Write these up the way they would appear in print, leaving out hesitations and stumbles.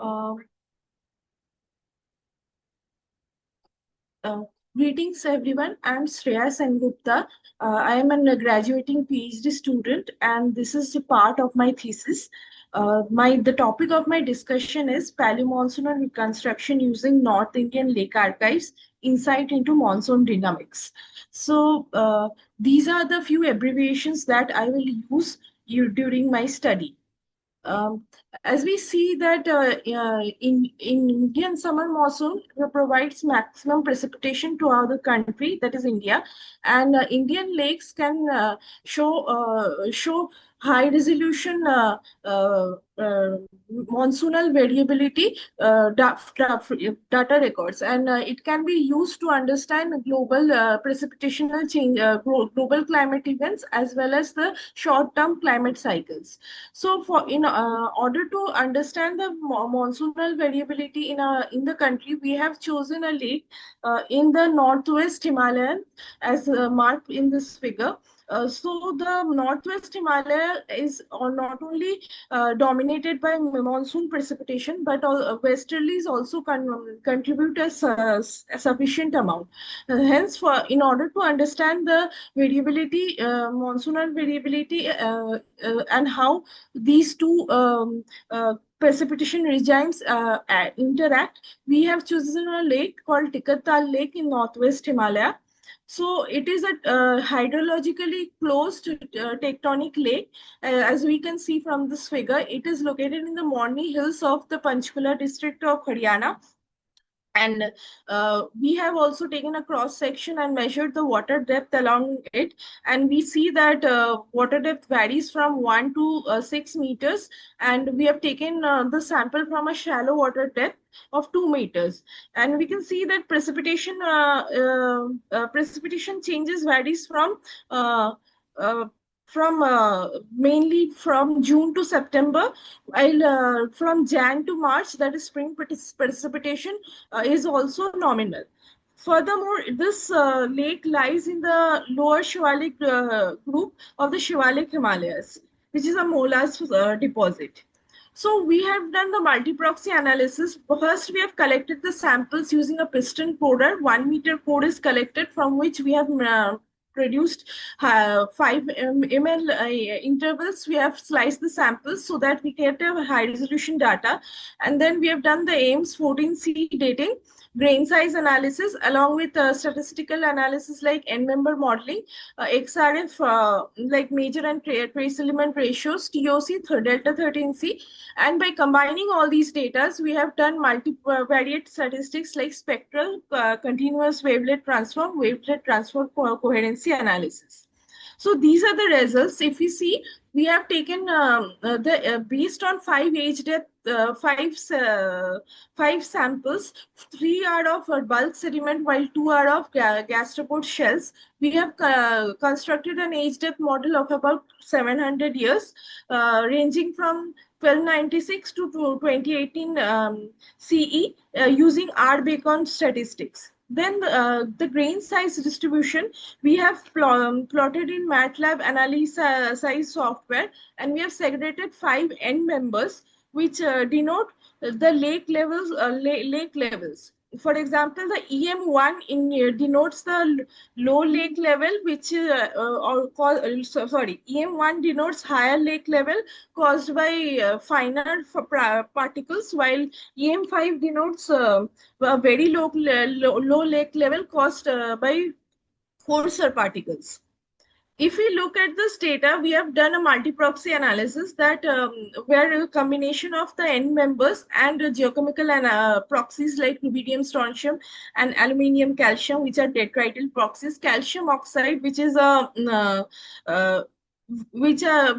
Uh, uh, Greetings, everyone. I'm Shreya Sengupta. I am a graduating PhD student, and this is a part of my thesis. The topic of my discussion is Paleomonsoonal reconstruction using North Indian lake archives, insight into monsoon dynamics. These are the few abbreviations that I will use during my study. Um, as we see that in Indian summer monsoon provides maximum precipitation to our country, that is India, and Indian lakes can show high resolution monsoonal variability data records, and it can be used to understand global precipitational change, global climate events, as well as the short-term climate cycles. So, for in order to understand the monsoonal variability in the country, we have chosen a lake in the northwest Himalayan, as marked in this figure. So the northwest Himalaya is not only dominated by monsoon precipitation, but westerlies also contribute a sufficient amount. Hence, in order to understand the variability, monsoonal variability, and how these two precipitation regimes interact, we have chosen a lake called Tikkatal Lake in northwest Himalaya. So it is a hydrologically closed tectonic lake. As we can see from this figure, it is located in the Morni Hills of the Panchkula district of Haryana, and we have also taken a cross section and measured the water depth along it, and we see that water depth varies from 1 to 6 meters, and we have taken the sample from a shallow water depth of 2 meters, and we can see that precipitation changes varies uh, uh, from mainly from June to September, while from Jan to March, that is spring precipitation, is also nominal. Furthermore, this lake lies in the lower Shivalik group of the Shivalik Himalayas, which is a molas deposit. So we have done the multi-proxy analysis. First, we have collected the samples using a piston corer. 1 meter core is collected, from which we have produced 5 ml intervals. We have sliced the samples so that we get a high resolution data. And then we have done the AIMS 14C dating, grain size analysis, along with statistical analysis like n-member modeling, XRF, like major and trace element ratios, TOC, delta 13C. And by combining all these data, we have done multivariate statistics like spectral, continuous wavelet transform coherency analysis. So these are the results. If we see, we have taken based on 5 samples. 3 are of bulk sediment, while 2 are of gastropod shells. We have constructed an age depth model of about 700 years, ranging from 1296 to 2018 CE, using R. Bacon statistics. Then the grain size distribution we have plotted in MATLAB analysis software, and we have segregated 5 end members, which denote the lake levels. For example, the EM1 denotes the low lake level, which EM1 denotes higher lake level caused by finer particles, while EM5 denotes a very low lake level caused by coarser particles. If we look at this data, we have done a multi-proxy analysis that where a combination of the end members and geochemical and proxies like rubidium, strontium, and aluminium, calcium, which are detrital proxies. Calcium oxide, which is a uh, which are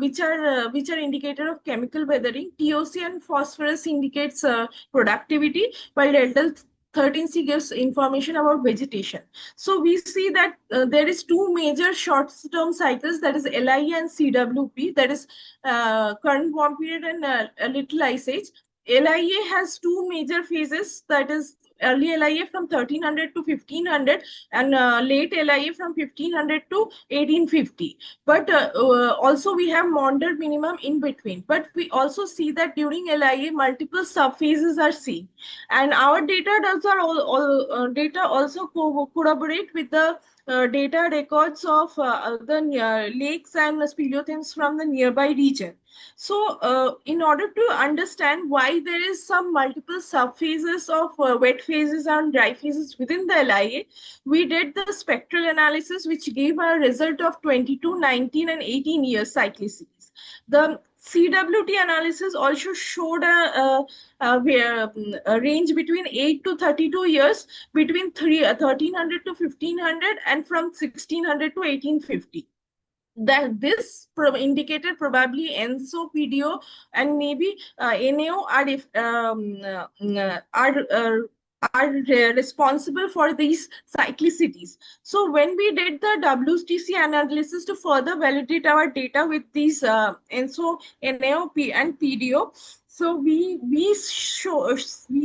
indicator of chemical weathering. TOC and phosphorus indicates productivity, while delta 13C gives information about vegetation. So we see that there is two major short-term cycles, that is LIA and CWP, that is current warm period and little ice age. LIA has two major phases, that is early LIA from 1300 to 1500, and late LIA from 1500 to 1850. But also we have modern minimum in between. But we also see that during LIA, multiple subphases are seen, and our data does are data also corroborate with the data records of the lakes and speleothems from the nearby region. So, in order to understand why there is some multiple subphases of wet phases and dry phases within the LIA, we did the spectral analysis, which gave a result of 22, 19, and 18 years cyclicities. The CWT analysis also showed a range between 8 to 32 years, between 1300 to 1500, and from 1600 to 1850. That this indicated probably ENSO, PDO, and maybe NAO are responsible for these cyclicities. So when we did the WTC analysis to further validate our data with these ENSO, NAO, and PDO, so we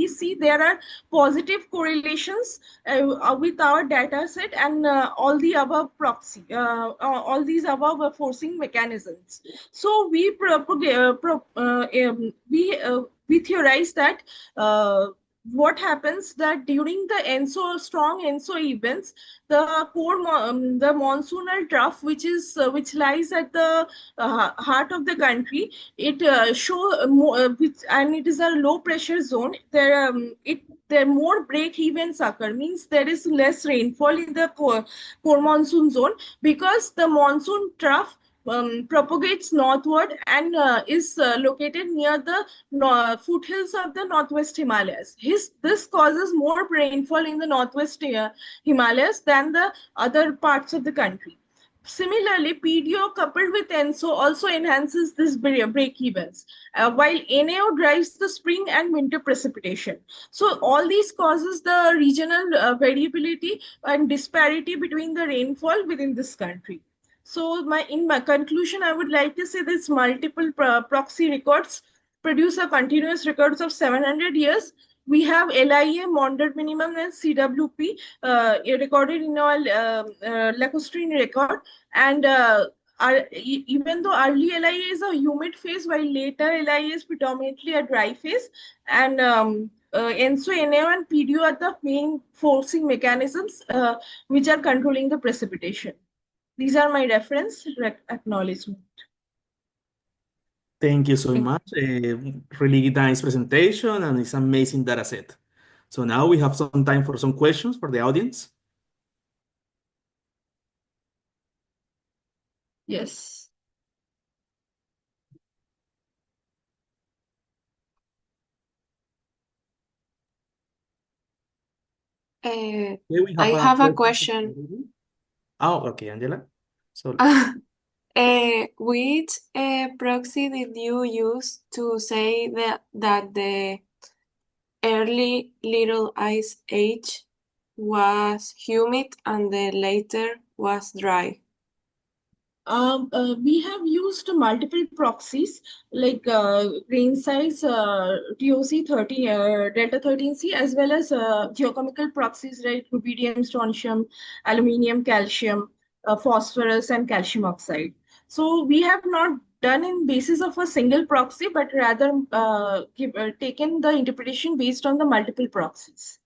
see there are positive correlations with our data set, and all the above all these above forcing mechanisms. So we theorize that what happens that during the strong ENSO events, the monsoonal trough, which lies at the heart of the country, it and it is a low pressure zone. There more break events occur, means there is less rainfall in the core monsoon zone, because the monsoon trough propagates northward and is located near the foothills of the northwest Himalayas. This causes more rainfall in the northwest Himalayas than the other parts of the country. Similarly, PDO coupled with ENSO also enhances this break evens, while NAO drives the spring and winter precipitation. So all these causes the regional variability and disparity between the rainfall within this country. So in my conclusion, I would like to say this multiple proxy records produce a continuous records of 700 years. We have LIA, Maunder minimum, and CWP recorded in our lacustrine record. And even though early LIA is a humid phase, while later LIA is predominantly a dry phase, and ENSO, NAO, and PDO are the main forcing mechanisms which are controlling the precipitation. These are my reference acknowledgement. Thank you so much. Really nice presentation, and it's amazing data set. So now we have some time for some questions for the audience. Yes. Okay, we have I a have a question. question. Oh, okay, Angela. So Which proxy did you use to say that the early Little Ice Age was humid and the later was dry? We have used multiple proxies like grain size, TOC 30, Delta 13C, as well as geochemical proxies like rubidium, strontium, aluminium, calcium, phosphorus, and calcium oxide. So we have not done in basis of a single proxy, but rather taken the interpretation based on the multiple proxies.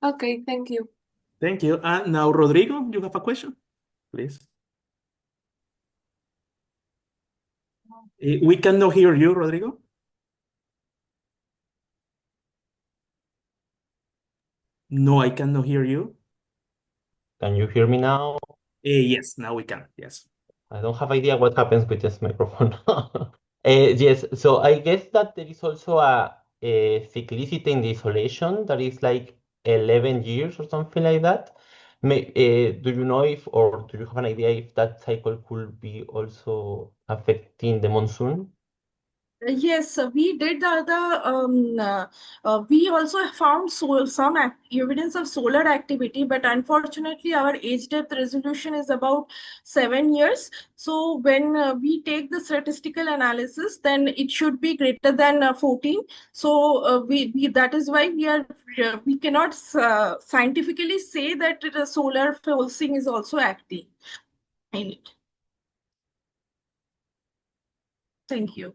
Okay, thank you. thank you. And now, Rodrigo, you have a question, please. We cannot hear you, Rodrigo. No, I cannot hear you. Can you hear me now? Yes, now we can. Yes. I don't have idea what happens with this microphone. Yes, so I guess that there is also a cyclicity in the isolation that is like 11 years or something like that. Do you know if, or do you have an idea if that cycle could be also affecting the monsoon? Yes, we did we also found some evidence of solar activity, but unfortunately, our age depth resolution is about 7 years. So when we take the statistical analysis, then it should be greater than 14. So we that is why we cannot scientifically say that the solar pulsing is also acting in it. Thank you.